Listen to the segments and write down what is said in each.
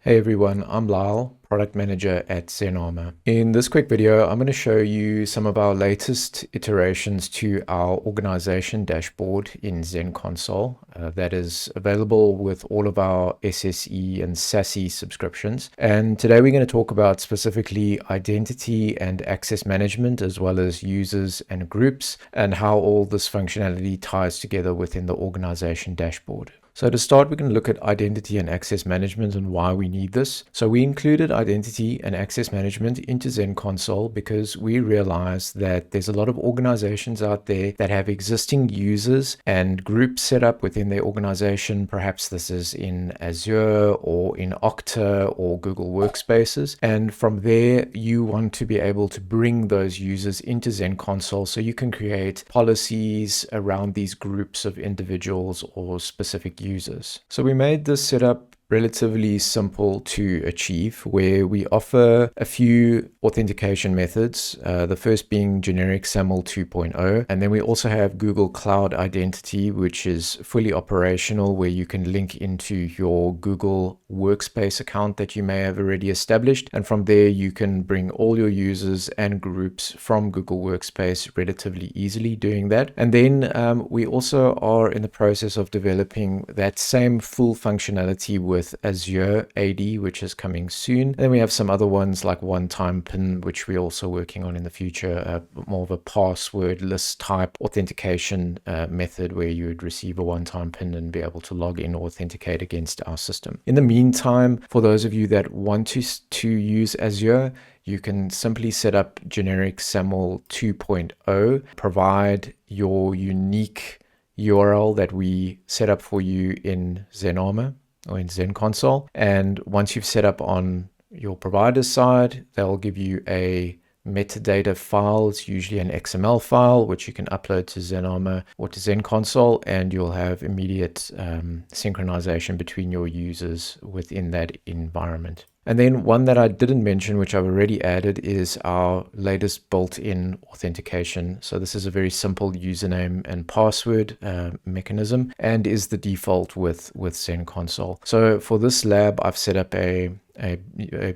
Hey everyone, I'm Lyle, Product Manager at Zenarmor. In this quick video, I'm going to show you some of our latest iterations to our organization dashboard in Zenconsole that is available with all of our SSE and SASE subscriptions. And today we're going to talk about specifically identity and access management, as well as users and groups, and how all this functionality ties together within the organization dashboard. So to start, we're going to look at identity and access management and why we need this. So we included identity and access management into Zenconsole because we realized that there's a lot of organizations out there that have existing users and groups set up within their organization. Perhaps this is in Azure or in Okta or Google Workspaces. And from there, you want to be able to bring those users into Zenconsole so you can create policies around these groups of individuals or specific users. So we made this setup relatively simple to achieve, where we offer a few authentication methods, the first being generic SAML 2.0, and then we also have Google Cloud Identity, which is fully operational, where you can link into your Google Workspace account that you may have already established, and from there you can bring all your users and groups from Google Workspace relatively easily doing that. And then we also are in the process of developing that same full functionality with Azure AD, which is coming soon. And then we have some other ones like one-time PIN, which we're also working on in the future, more of a passwordless type authentication method where you would receive a one-time PIN and be able to log in or authenticate against our system. In the meantime, for those of you that want to use Azure, you can simply set up generic SAML 2.0, provide your unique URL that we set up for you in Zenarmor or in Zenconsole. And once you've set up on your provider's side, they'll give you a metadata file. It's usually an XML file, which you can upload to Zenarmor or to Zenconsole, and you'll have immediate synchronization between your users within that environment. And then one that I didn't mention, which I've already added, is our latest built-in authentication. So this is a very simple username and password mechanism and is the default with Zenconsole. So for this lab, I've set up a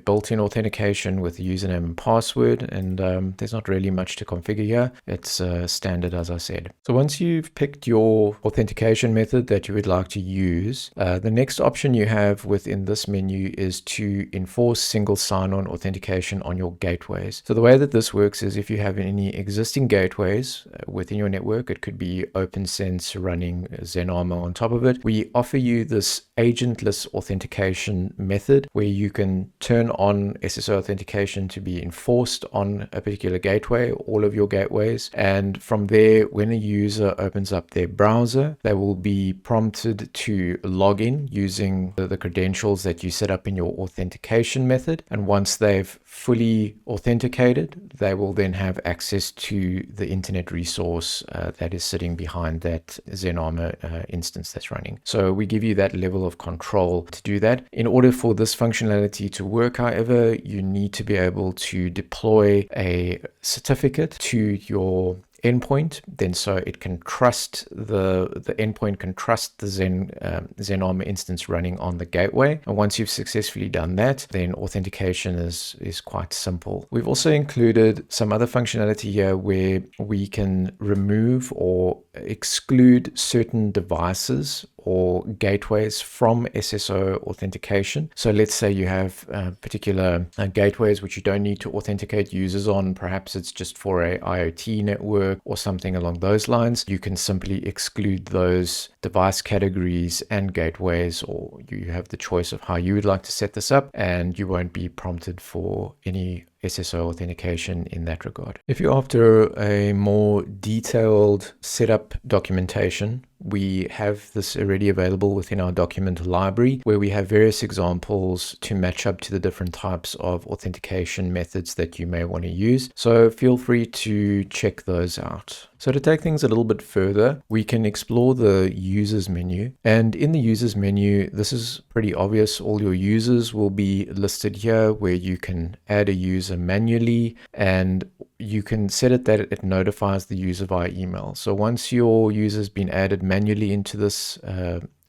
built-in authentication with a username and password, and there's not really much to configure here. It's standard, as I said. So once you've picked your authentication method that you would like to use, the next option you have within this menu is to enforce single sign-on authentication on your gateways. So the way that this works is if you have any existing gateways within your network, it could be OpenSense running Zenarmor on top of it, we offer you this agentless authentication method where you can turn on SSO authentication to be enforced on a particular gateway, all of your gateways. And from there, when a user opens up their browser, they will be prompted to log in using the credentials that you set up in your authentication method. And once they've fully authenticated, they will then have access to the internet resource that is sitting behind that Zenarmor instance that's running. So we give you that level of control to do that. In order for this functionality to work, however, you need to be able to deploy a certificate to your endpoint, then so it can trust the endpoint can trust the Zenarmor instance running on the gateway. And once you've successfully done that, then authentication is quite simple. We've also included some other functionality here where we can remove or exclude certain devices or gateways from SSO authentication. So let's say you have particular gateways which you don't need to authenticate users on. Perhaps it's just for a IoT network or something along those lines. You can simply exclude those device categories and gateways, or you have the choice of how you would like to set this up, and you won't be prompted for any SSO authentication in that regard. If you're after a more detailed setup documentation, we have this already available within our document library, where we have various examples to match up to the different types of authentication methods that you may want to use. So feel free to check those out. So to take things a little bit further, we can explore the users menu. And in the users menu, this is pretty obvious. All your users will be listed here, where you can add a user manually, and you can set it that it notifies the user via email. So once your user's been added manually into this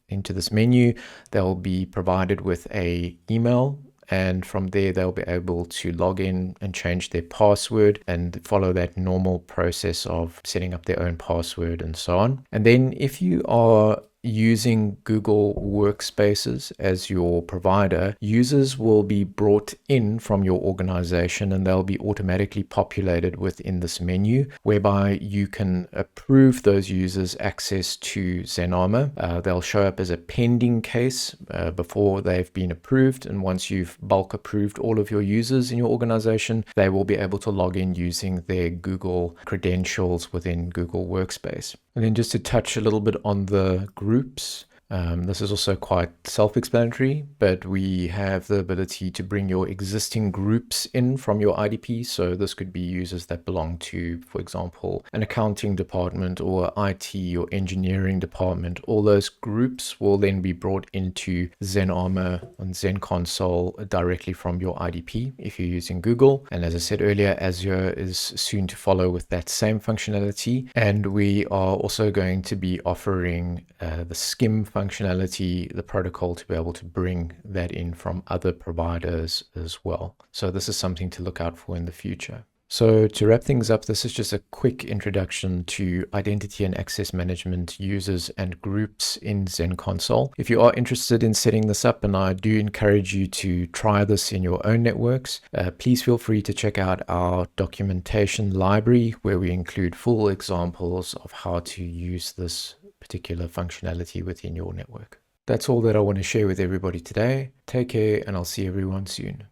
into this menu, they'll be provided with a email, and from there they'll be able to log in and change their password and follow that normal process of setting up their own password and so on. And then if you are using Google Workspaces as your provider, users will be brought in from your organization and they'll be automatically populated within this menu, whereby you can approve those users access to Zenarmor. They'll show up as a pending case before they've been approved, and once you've bulk approved all of your users in your organization, they will be able to log in using their Google credentials within Google Workspace. And then just to touch a little bit on the groups, this is also quite self-explanatory, but we have the ability to bring your existing groups in from your IDP. So this could be users that belong to, for example, an accounting department or IT or engineering department. All those groups will then be brought into Zenarmor on Zenconsole directly from your IDP if you're using Google. And as I said earlier, Azure is soon to follow with that same functionality. And we are also going to be offering the SCIM functionality, the protocol, to be able to bring that in from other providers as well. So this is something to look out for in the future. So to wrap things up, this is just a quick introduction to identity and access management, users and groups in Zenconsole. If you are interested in setting this up, and I do encourage you to try this in your own networks, please feel free to check out our documentation library, where we include full examples of how to use this particular functionality within your network. That's all that I want to share with everybody today. Take care, and I'll see everyone soon.